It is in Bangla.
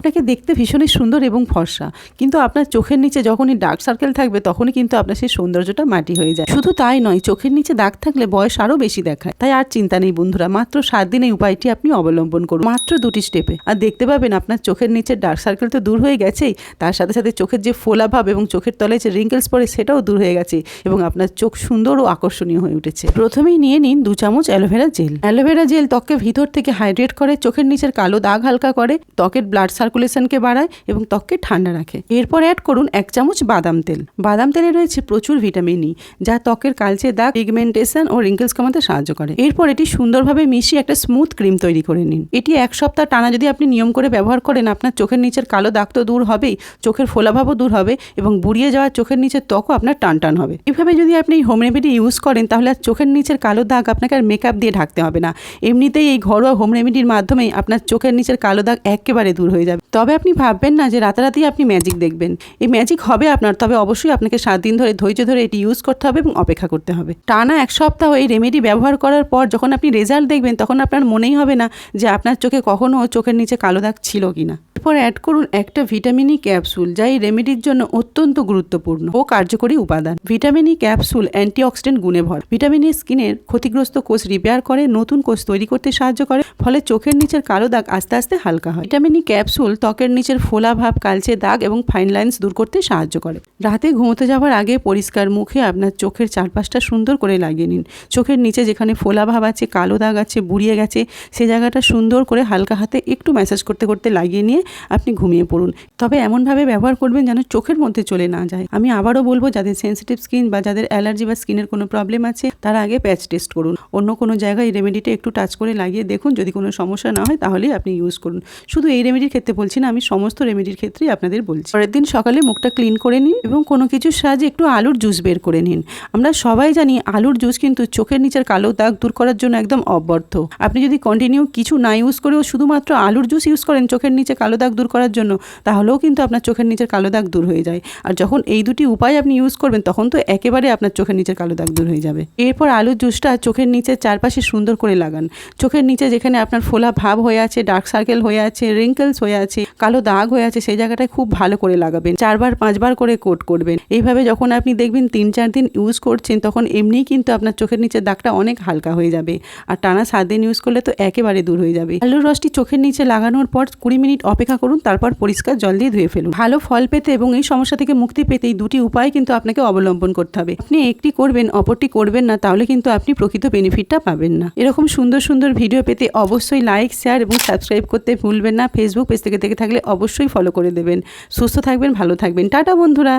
আপনাকে দেখতে ভীষণই সুন্দর এবং ফর্সা, কিন্তু আপনার চোখের নিচে যখনই ডার্ক সার্কেল থাকবে তখনই কিন্তু আপনার সেই সৌন্দর্যটা মাটি হয়ে যায়। শুধু তাই নয়, চোখের নিচে দাগ থাকলে বয়স আরও বেশি দেখায়। তাই আর চিন্তা নেই বন্ধুরা, মাত্র 7 দিন এই উপায়টি আপনি অবলম্বন করুন, মাত্র 2টি স্টেপে। আর দেখতে পাবেন আপনার চোখের নিচের ডার্ক সার্কেল তো দূর হয়ে গেছেই, তার সাথে সাথে চোখের যে ফোলা ভাব এবং চোখের তলায় যে রিঙ্কেলস পড়ে সেটাও দূর হয়ে গেছে এবং আপনার চোখ সুন্দর ও আকর্ষণীয় হয়ে উঠেছে। প্রথমেই নিয়ে নিন 2 চামচ অ্যালোভেরা জেল। অ্যালোভেরা জেল ত্বককে ভিতর থেকে হাইড্রেট করে, চোখের নিচের কালো দাগ হালকা করে, ত্বকের ব্লাড সার্কুলেশনকে বাড়ায় এবং ত্বককে ঠান্ডা রাখে। এরপর অ্যাড করুন 1 চামচ বাদাম তেল। বাদাম তেলে রয়েছে প্রচুর ভিটামিন ই, যা ত্বকের কালচে দাগ, পিগমেন্টেশন ও রিঙ্কেলস কমাতে সাহায্য করে। এরপর এটি সুন্দরভাবে মিশিয়ে একটা স্মুথ ক্রিম তৈরি করে নিন। এটি 1 সপ্তাহ টানা যদি আপনি নিয়ম করে ব্যবহার করেন, আপনার চোখের নিচের কালো দাগ তো দূর হবেই, চোখের ফোলাভাবও দূর হবে এবং বুড়িয়ে যাওয়া চোখের নিচের ত্বকও আপনার টান টান হবে। এভাবে যদি আপনি এই হোম রেমেডি ইউজ করেন তাহলে আর চোখের নিচের কালো দাগ আপনাকে আর মেকআপ দিয়ে ঢাকতে হবে না। এমনিতেই এই ঘরোয়া হোম রেমেডির মাধ্যমেই আপনার চোখের নিচের কালো দাগ একেবারে দূর হয়ে যাবে। তবে আপনি ভাববেন না যে রাতারাতি আপনি ম্যাজিক দেখবেন। এই ম্যাজিক হবে আপনার, তবে অবশ্যই আপনাকে 7 দিন ধরে ধৈর্য ধরে এটি ইউজ করতে হবে এবং অপেক্ষা করতে হবে। টানা 1 সপ্তাহ এই রেমেডি ব্যবহার করার পর যখন আপনি রেজাল্ট দেখবেন তখন আপনার মনেই হবে না যে আপনার চোখে কখনো চোখের নিচে কালো দাগ ছিল কিনা। এরপর অ্যাড করুন একটা ভিটামিন ই ক্যাপসুল, যা এই রেমেডির জন্য অত্যন্ত গুরুত্বপূর্ণ ও কার্যকরী উপাদান। ভিটামিন ই ক্যাপসুল অ্যান্টিঅক্সিডেন্ট গুণে ভর। ভিটামিন ই স্কিনের ক্ষতিগ্রস্ত কোষ রিপেয়ার করে, নতুন কোষ তৈরি করতে সাহায্য করে, ফলে চোখের নিচের কালো দাগ আস্তে আস্তে হালকা হয়। ভিটামিন ই ক্যাপসুল ত্বকের নিচের ফোলা ভাব, কালচে দাগ এবং ফাইন লাইন্স দূর করতে সাহায্য করে। রাতে ঘুমোতে যাওয়ার আগে পরিষ্কার মুখে আপনার চোখের চারপাশটা সুন্দর করে লাগিয়ে নিন। চোখের নিচে যেখানে ফোলা ভাব আছে, কালো দাগ আছে, বুড়িয়ে গেছে, সেই জায়গাটা সুন্দর করে হালকা হাতে একটু ম্যাসাজ করতে করতে লাগিয়ে নিয়ে আপনি ঘুমিয়ে পড়ুন। তবে এমনভাবে ব্যবহার করবেন যেন চোখের মধ্যে চলে না যায়। আমি আবারও বলবো, যাদের সেন্সিটিভ স্কিন বা যাদের অ্যালার্জি বা স্কিনের কোনো প্রবলেম আছে তারা আগে প্যাচ টেস্ট করুন। অন্য কোনো জায়গায় এই রেমেডিটা একটু টাচ করে লাগিয়ে দেখুন, যদি কোনো সমস্যা না হয় তাহলেই আপনি ইউজ করুন। শুধু এই রেমেডির ক্ষেত্রে বলছি না, আমি সমস্ত রেমেডির ক্ষেত্রেই আপনাদের বলছি। পরের দিন সকালে মুখটা ক্লিন করে নিন এবং কোনো কিছুর সাহায্যে একটু আলুর জুস বের করে নিন। আমরা সবাই জানি আলুর জুস কিন্তু চোখের নিচের কালো দাগ দূর করার জন্য একদম অব্যর্থ। আপনি যদি কন্টিনিউ কিছু না ইউজ করেও শুধুমাত্র আলুর জুস ইউজ করেন চোখের নিচে কালো দাগ দূর করার জন্য, তাহলেও কিন্তু আপনার চোখের নিচের কালো দাগ দূর হয়ে যায়। আর যখন এই দুটি উপায় আপনি ইউজ করবেন তখন তো একেবারে আপনার চোখের নিচের কালো দাগ দূর হয়ে যাবে। এরপর আলুর জুসটা চোখের নিচের চারপাশে সুন্দর করে লাগান। চোখের নিচে যেখানে আপনার ফোলা ভাব হয়ে আছে, ডার্ক সার্কেল হয়ে আছে, রিঙ্কেলস হয়ে আছে, কালো দাগ হয়ে আছে, সেই জায়গাটায় খুব ভালো করে লাগাবেন। 4-5 বার করে কোট করবেন। এইভাবে যখন আপনি দেখবেন 3-4 দিন ইউজ করছেন, তখন এমনিই কিন্তু আপনার চোখের নিচের দাগটা অনেক হালকা হয়ে যাবে। আর টানা 7 দিন ইউজ করলে তো একেবারে দূর হয়ে যাবে। আলুর রসটি চোখের নিচে লাগানোর পর 20 মিনিট অপেক্ষা করুন, তারপর পরিষ্কার জল দিয়ে ধুয়ে ফেলুন। ভালো ফল পেতে এবং এই সমস্যা থেকে মুক্তি পেতে এই দুটি উপায় কিন্তু আপনাকে অবলম্বন করতে হবে। আপনি একটি করবেন, অপরটি করবেন না, তাহলে কিন্তু আপনি প্রকৃত বেনিফিটটা পাবেন না। এরকম সুন্দর সুন্দর ভিডিও পেতে অবশ্যই লাইক, শেয়ার এবং সাবস্ক্রাইব করতে ভুলবেন না। ফেসবুক পেজ থেকে থাকলে অবশ্যই ফলো করে দেবেন। সুস্থ থাকবেন, ভালো থাকবেন। টাটা বন্ধুরা।